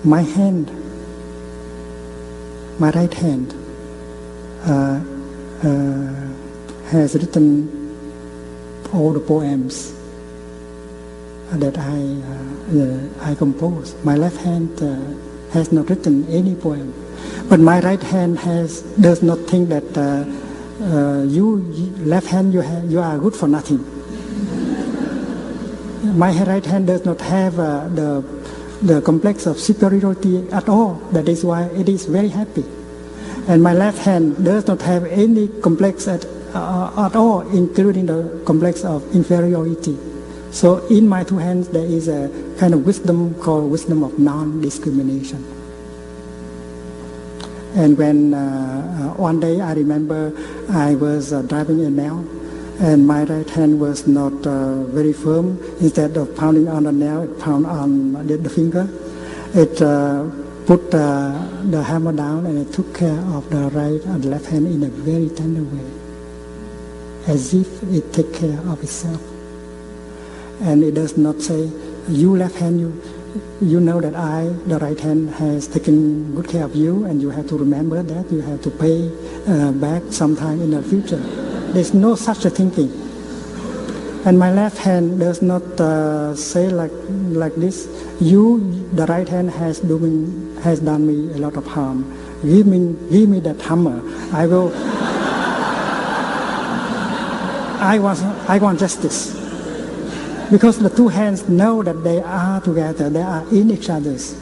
my hand, my right hand, has written all the poems that I compose. My left hand has not written any poem, but my right hand does not think that you left hand you are good for nothing. My right hand does not have the complex of superiority at all. That is why it is very happy. And my left hand does not have any complex at all, including the complex of inferiority. So in my two hands there is a kind of wisdom called wisdom of non-discrimination. And when one day I remember I was driving a nail, and my right hand was not very firm. Instead of pounding on the nail, it pounded on the finger. It put the hammer down, and it took care of the right and the left hand in a very tender way, as if it takes care of itself. And it does not say, you left hand, you know that the right hand, has taken good care of you, and you have to remember that, you have to pay back sometime in the future. There's no such a thinking. And my left hand does not say like this, the right hand has done me a lot of harm. Give me that hammer. I want justice. Because the two hands know that they are together, they are in each other's.